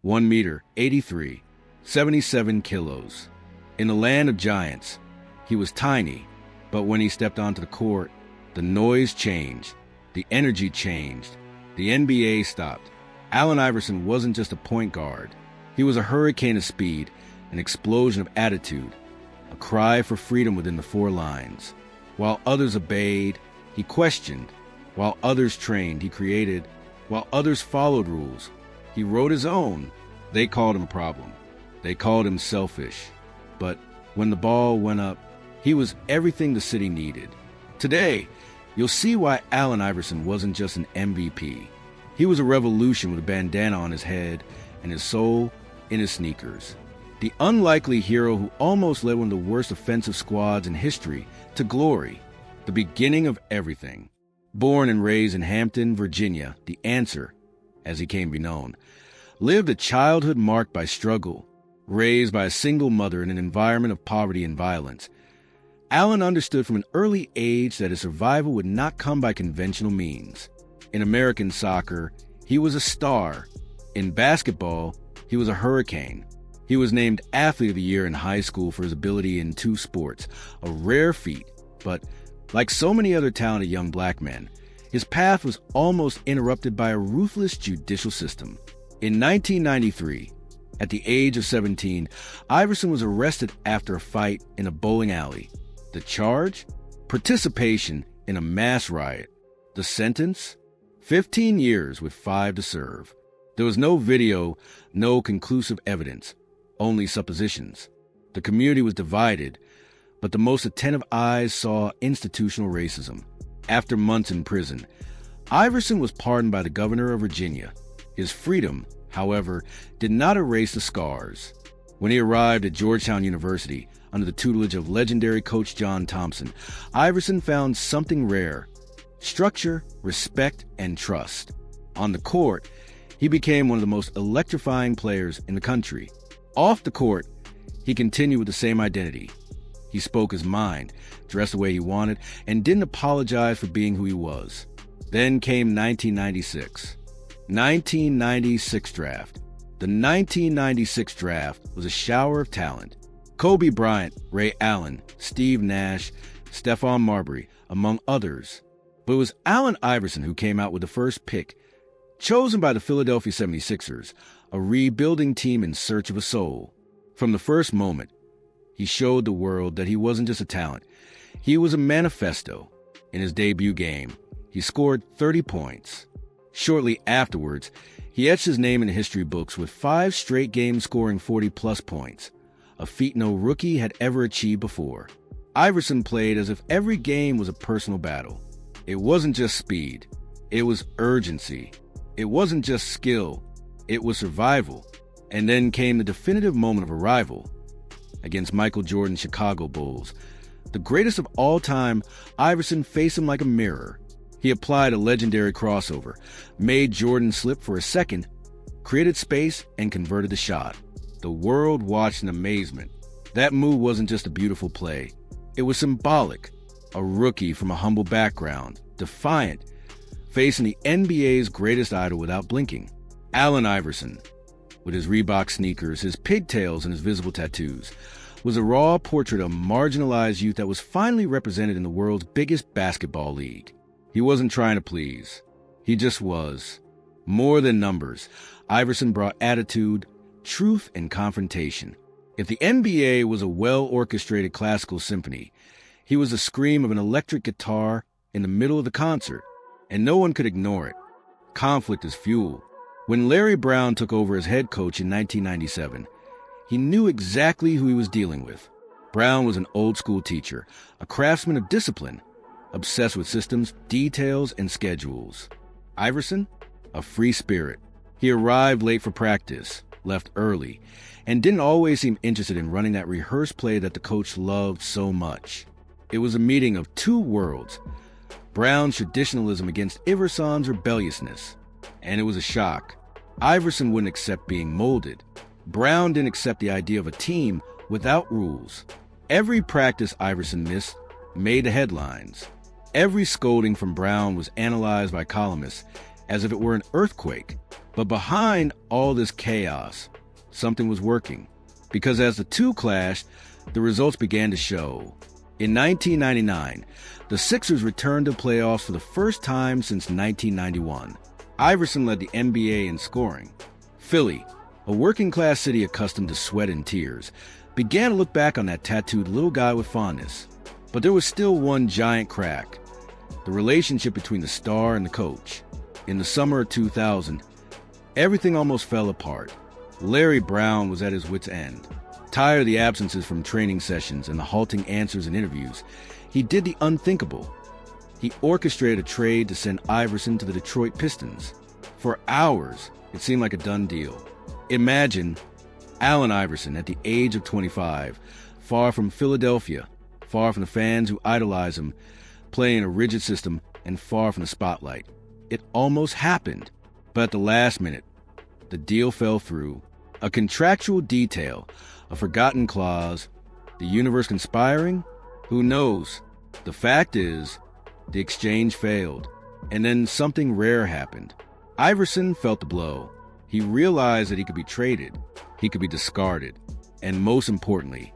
1 meter, 83, 77 kilos. In the land of giants, he was tiny, but when he stepped onto the court, the noise changed, the energy changed, the NBA stopped. Allen Iverson wasn't just a point guard. He was a hurricane of speed, an explosion of attitude, a cry for freedom within the four lines. While others obeyed, he questioned. While others trained, he created. While others followed rules, he wrote his own. They called him a problem. They called him selfish. But when the ball went up, he was everything the city needed. Today, you'll see why Allen Iverson wasn't just an MVP. He was a revolution with a bandana on his head and his soul in his sneakers. The unlikely hero who almost led one of the worst offensive squads in history to glory. The beginning of everything. Born and raised in Hampton, Virginia, the answer, as he came to be known, lived a childhood marked by struggle, raised by a single mother in an environment of poverty and violence. Allen understood from an early age that his survival would not come by conventional means. In American soccer, he was a star. In basketball, he was a hurricane. He was named Athlete of the Year in high school for his ability in two sports, a rare feat. But like so many other talented young black men, his path was almost interrupted by a ruthless judicial system. In 1993, at the age of 17, Iverson was arrested after a fight in a bowling alley. The charge? Participation in a mass riot. The sentence? 15 years with 5 to serve. There was no video, no conclusive evidence, only suppositions. The community was divided, but the most attentive eyes saw institutional racism. After months in prison, Iverson was pardoned by the governor of Virginia. His freedom, however, did not erase the scars. When he arrived at Georgetown University, under the tutelage of legendary coach John Thompson, Iverson found something rare: structure, respect, and trust. On the court, he became one of the most electrifying players in the country. Off the court, he continued with the same identity. He spoke his mind, dressed the way he wanted, and didn't apologize for being who he was. Then came 1996. 1996 draft. The 1996 draft was a shower of talent. Kobe Bryant, Ray Allen, Steve Nash, Stephon Marbury, among others. But it was Allen Iverson who came out with the first pick, chosen by the Philadelphia 76ers, a rebuilding team in search of a soul. From the first moment, he showed the world that he wasn't just a talent. He was a manifesto. In his debut game, he scored 30 points. Shortly afterwards, he etched his name in the history books with 5 straight games scoring 40-plus points, a feat no rookie had ever achieved before. Iverson played as if every game was a personal battle. It wasn't just speed. It was urgency. It wasn't just skill. It was survival. And then came the definitive moment of arrival. Against Michael Jordan's Chicago Bulls, the greatest of all time, Iverson faced him like a mirror. He applied a legendary crossover, made Jordan slip for a second, created space, and converted the shot. The world watched in amazement. That move wasn't just a beautiful play. It was symbolic. A rookie from a humble background, defiant, facing the NBA's greatest idol without blinking. Allen Iverson, with his Reebok sneakers, his pigtails, and his visible tattoos, was a raw portrait of a marginalized youth that was finally represented in the world's biggest basketball league. He wasn't trying to please. He just was. More than numbers, Iverson brought attitude, truth, and confrontation. If the NBA was a well-orchestrated classical symphony, he was the scream of an electric guitar in the middle of the concert, and no one could ignore it. Conflict is fuel. When Larry Brown took over as head coach in 1997, he knew exactly who he was dealing with. Brown was an old-school teacher, a craftsman of discipline, obsessed with systems, details, and schedules. Iverson, a free spirit. He arrived late for practice, left early, and didn't always seem interested in running that rehearsed play that the coach loved so much. It was a meeting of two worlds, Brown's traditionalism against Iverson's rebelliousness. And it was a shock. Iverson wouldn't accept being molded. Brown didn't accept the idea of a team without rules. Every practice Iverson missed made the headlines. Every scolding from Brown was analyzed by columnists, as if it were an earthquake. But behind all this chaos, something was working. Because as the two clashed, the results began to show. In 1999, the Sixers returned to playoffs for the first time since 1991. Iverson led the NBA in scoring. Philly, a working-class city accustomed to sweat and tears, began to look back on that tattooed little guy with fondness. But there was still one giant crack: the relationship between the star and the coach. In the summer of 2000, everything almost fell apart. Larry Brown was at his wit's end. Tired of the absences from training sessions and the halting answers in interviews, he did the unthinkable. He orchestrated a trade to send Iverson to the Detroit Pistons. For hours, it seemed like a done deal. Imagine Allen Iverson at the age of 25, far from Philadelphia, far from the fans who idolize him, playing a rigid system, and far from the spotlight. It almost happened, but at the last minute, the deal fell through. A contractual detail, a forgotten clause, the universe conspiring? Who knows? The fact is, the exchange failed, and then something rare happened. Iverson felt the blow. He realized that he could be traded, he could be discarded, and most importantly,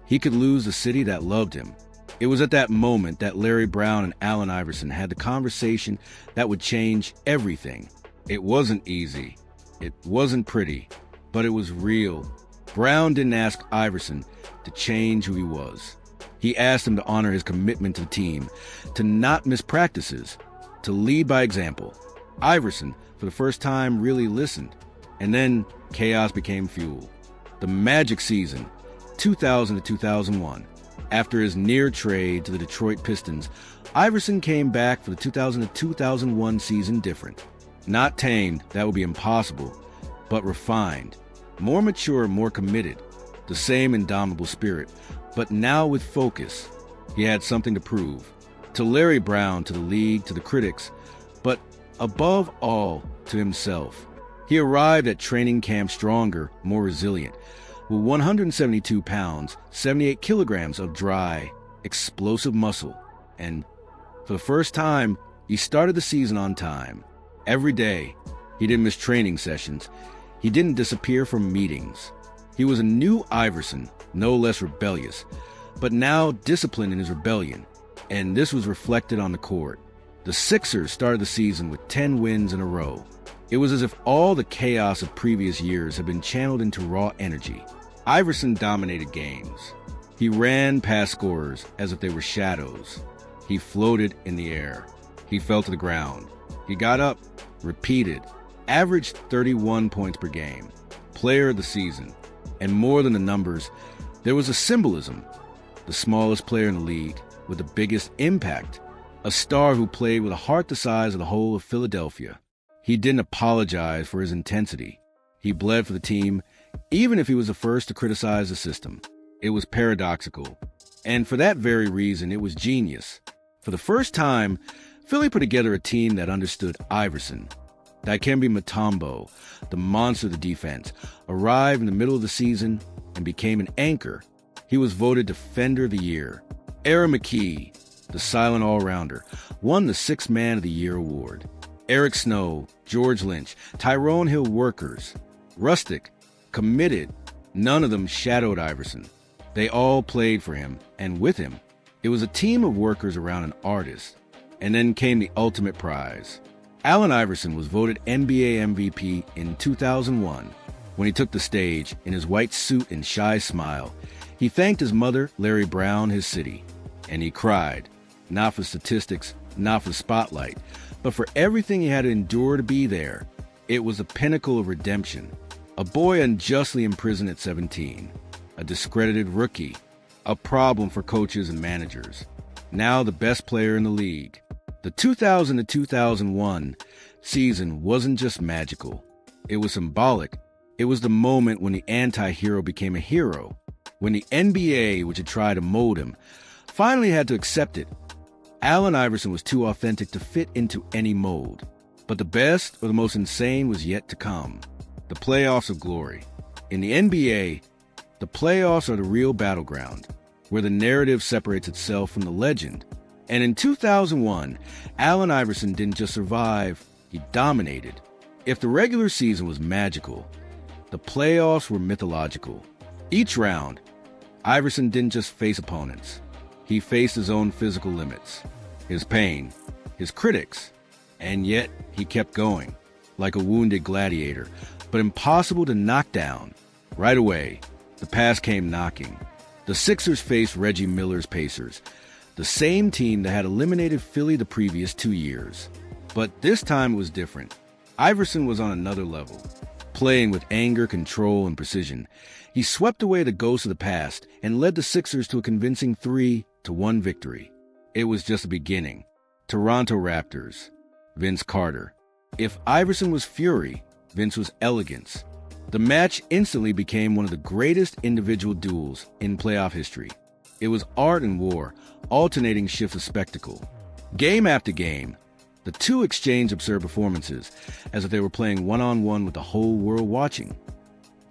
he could lose the city that loved him. It was at that moment that Larry Brown and Allen Iverson had the conversation that would change everything. It wasn't easy. It wasn't pretty, but it was real. Brown didn't ask Iverson to change who he was. He asked him to honor his commitment to the team, to not miss practices, to lead by example. Iverson, for the first time, really listened. And then chaos became fuel. The magic season, 2000 to 2001. After his near trade to the Detroit Pistons, Iverson came back for the 2000 to 2001 season different. Not tamed, that would be impossible, but refined. More mature, more committed. The same indomitable spirit, but now with focus. He had something to prove. To Larry Brown, to the league, to the critics, but above all, to himself. He arrived at training camp stronger, more resilient, with 172 pounds, 78 kilograms of dry, explosive muscle. And for the first time, he started the season on time. Every day, he didn't miss training sessions. He didn't disappear from meetings. He was a new Iverson, no less rebellious, but now disciplined in his rebellion, and this was reflected on the court. The Sixers started the season with 10 wins in a row. It was as if all the chaos of previous years had been channeled into raw energy. Iverson dominated games. He ran past scorers as if they were shadows. He floated in the air. He fell to the ground. He got up, repeated, averaged 31 points per game, player of the season. And more than the numbers, there was a symbolism. The smallest player in the league with the biggest impact. A star who played with a heart the size of the whole of Philadelphia. He didn't apologize for his intensity. He bled for the team, even if he was the first to criticize the system. It was paradoxical. And for that very reason, it was genius. For the first time, Philly put together a team that understood Iverson. Dikembe Mutombo, the monster of the defense, arrived in the middle of the season and became an anchor. He was voted Defender of the Year. Aaron McKee, the silent all-rounder, won the Sixth Man of the Year award. Eric Snow, George Lynch, Tyrone Hill workers, rustic, committed, none of them shadowed Iverson. They all played for him and with him. It was a team of workers around an artist. And then came the ultimate prize. Allen Iverson was voted NBA MVP in 2001 when he took the stage in his white suit and shy smile. He thanked his mother, Larry Brown, his city, and he cried, not for statistics, not for the spotlight, but for everything he had to endure to be there. It was the pinnacle of redemption. A boy unjustly imprisoned at 17, a discredited rookie, a problem for coaches and managers. Now the best player in the league. The 2000 to 2001 season wasn't just magical. It was symbolic. It was the moment when the anti-hero became a hero, when the NBA, which had tried to mold him, finally had to accept it. Allen Iverson was too authentic to fit into any mold. But the best or the most insane was yet to come. The playoffs of glory. In the NBA, the playoffs are the real battleground, where the narrative separates itself from the legend. And in 2001, Allen Iverson didn't just survive, He dominated. If the regular season was magical, the playoffs were mythological. Each round, Iverson didn't just face opponents. He faced his own physical limits, his pain, his critics, and yet he kept going, like a wounded gladiator, but impossible to knock down. Right away, the past came knocking. The Sixers faced Reggie Miller's Pacers, the same team that had eliminated Philly the previous 2 years. But this time it was different. Iverson was on another level, playing with anger, control, and precision. He swept away the ghosts of the past and led the Sixers to a convincing 3-1 victory. It was just the beginning. Toronto Raptors, Vince Carter. If Iverson was fury, Vince was elegance. The match instantly became one of the greatest individual duels in playoff history. It was art and war, alternating shifts of spectacle. Game after game, the two exchanged absurd performances, as if they were playing one-on-one with the whole world watching.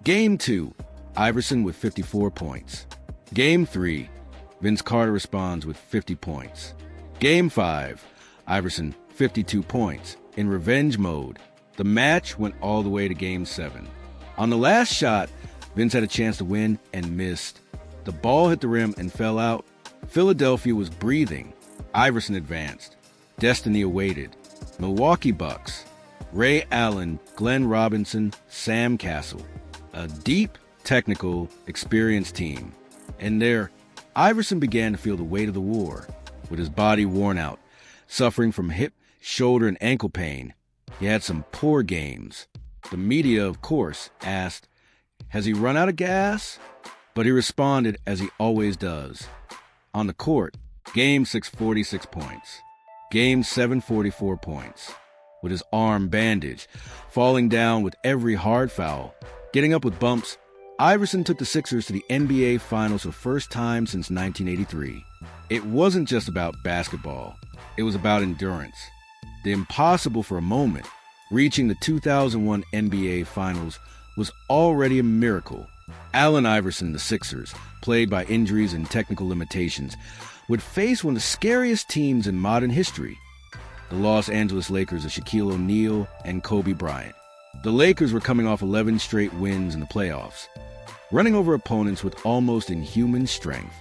Game 2, Iverson with 54 points. Game 3, Vince Carter responds with 50 points. Game 5, Iverson 52 points. In revenge mode, the match went all the way to Game 7. On the last shot, Vince had a chance to win and missed. The ball hit the rim and fell out. Philadelphia was breathing. Iverson advanced. Destiny awaited. Milwaukee Bucks. Ray Allen, Glenn Robinson, Sam Cassell. A deep, technical, experienced team. And there, Iverson began to feel the weight of the war. With his body worn out, suffering from hip, shoulder, and ankle pain, he had some poor games. The media, of course, asked, has he run out of gas? But he responded as he always does. On the court, Game 6, 46 points. Game 7, 44 points. With his arm bandaged, falling down with every hard foul, getting up with bumps, Iverson took the Sixers to the NBA Finals for the first time since 1983. It wasn't just about basketball. It was about endurance. The impossible for a moment, reaching the 2001 NBA Finals, was already a miracle. Allen Iverson, the Sixers, plagued by injuries and technical limitations, would face one of the scariest teams in modern history, the Los Angeles Lakers of Shaquille O'Neal and Kobe Bryant. The Lakers were coming off 11 straight wins in the playoffs, running over opponents with almost inhuman strength.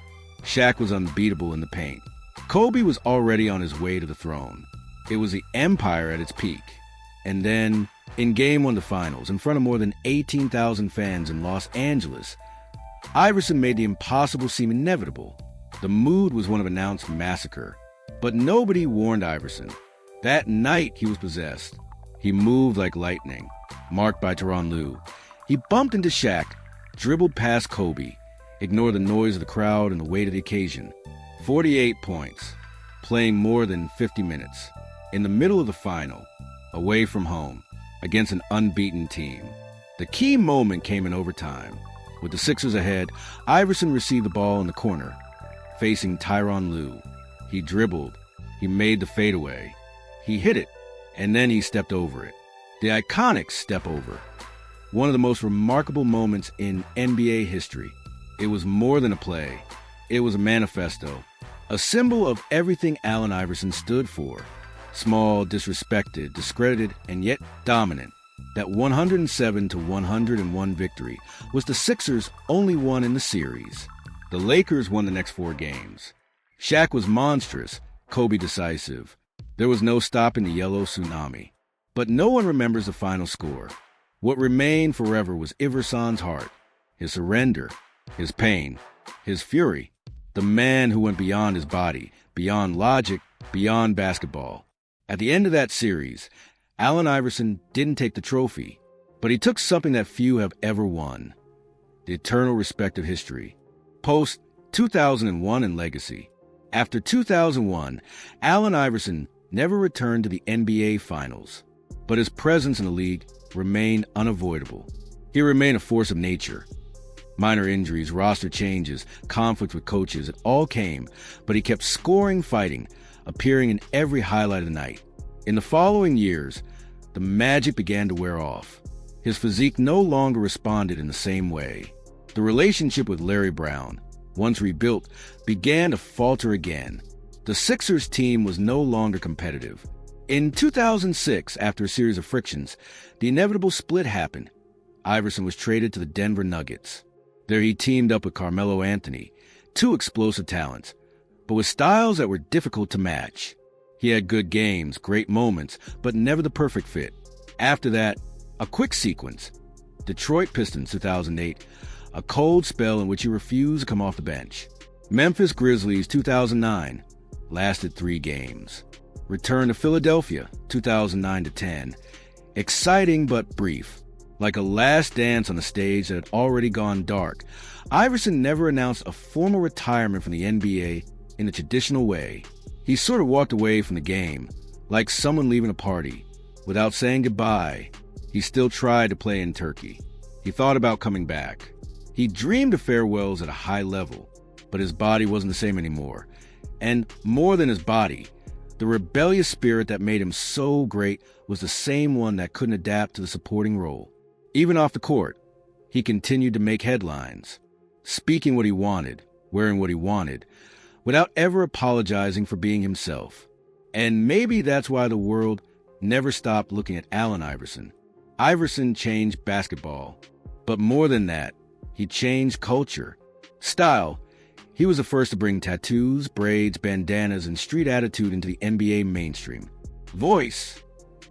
Shaq was unbeatable in the paint. Kobe was already on his way to the throne. It was the empire at its peak. And then, in Game 1 of the Finals, in front of more than 18,000 fans in Los Angeles, Iverson made the impossible seem inevitable. The mood was one of announced massacre. But nobody warned Iverson. That night he was possessed. He moved like lightning, marked by Tyronn Lue. He bumped into Shaq, dribbled past Kobe, ignored the noise of the crowd and the weight of the occasion. 48 points, playing more than 50 minutes, in the middle of the final, away from home, against an unbeaten team. The key moment came in overtime. With the Sixers ahead, Iverson received the ball in the corner, facing Tyronn Lue. He dribbled, he made the fadeaway, he hit it, and then he stepped over it. The iconic step over. One of the most remarkable moments in NBA history. It was more than a play. It was a manifesto, a symbol of everything Allen Iverson stood for. Small, disrespected, discredited, and yet dominant. That 107-101 victory was the Sixers' only one in the series. The Lakers won the next 4 games. Shaq was monstrous, Kobe decisive. There was no stopping the yellow tsunami. But no one remembers the final score. What remained forever was Iverson's heart, his surrender, his pain, his fury. The man who went beyond his body, beyond logic, beyond basketball. At the end of that series, Allen Iverson didn't take the trophy, but he took something that few have ever won: the eternal respect of history. Post 2001 and legacy. After 2001, Allen Iverson never returned to the NBA Finals, but his presence in the league remained unavoidable. He remained a force of nature. Minor injuries, roster changes, conflicts with coaches, it all came, but he kept scoring, fighting, appearing in every highlight of the night. In the following years, the magic began to wear off. His physique no longer responded in the same way. The relationship with Larry Brown, once rebuilt, began to falter again. The Sixers team was no longer competitive. In 2006, after a series of frictions, the inevitable split happened. Iverson was traded to the Denver Nuggets. There he teamed up with Carmelo Anthony, two explosive talents, but with styles that were difficult to match. He had good games, great moments, but never the perfect fit. After that, a quick sequence. Detroit Pistons 2008, a cold spell in which he refused to come off the bench. Memphis Grizzlies 2009, lasted 3 games. Return to Philadelphia 2009-10, exciting but brief. Like a last dance on a stage that had already gone dark, Iverson never announced a formal retirement from the NBA in a traditional way. He sort of walked away from the game, like someone leaving a party. Without saying goodbye, he still tried to play in Turkey. He thought about coming back. He dreamed of farewells at a high level, but his body wasn't the same anymore. And more than his body, the rebellious spirit that made him so great was the same one that couldn't adapt to the supporting role. Even off the court, he continued to make headlines, speaking what he wanted, wearing what he wanted, without ever apologizing for being himself. And maybe that's why the world never stopped looking at Allen Iverson. Iverson changed basketball, but more than that, he changed culture. Style, he was the first to bring tattoos, braids, bandanas, and street attitude into the NBA mainstream. Voice,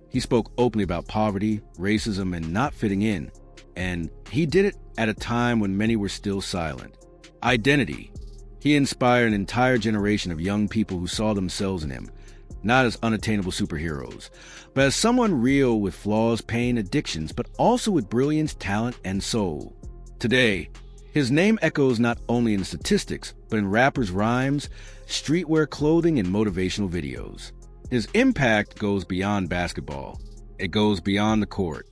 he spoke openly about poverty, racism, and not fitting in, and he did it at a time when many were still silent. Identity, he inspired an entire generation of young people who saw themselves in him, not as unattainable superheroes, but as someone real with flaws, pain, addictions, but also with brilliance, talent, and soul. Today, his name echoes not only in statistics, but in rappers' rhymes, streetwear clothing, and motivational videos. His impact goes beyond basketball. It goes beyond the court.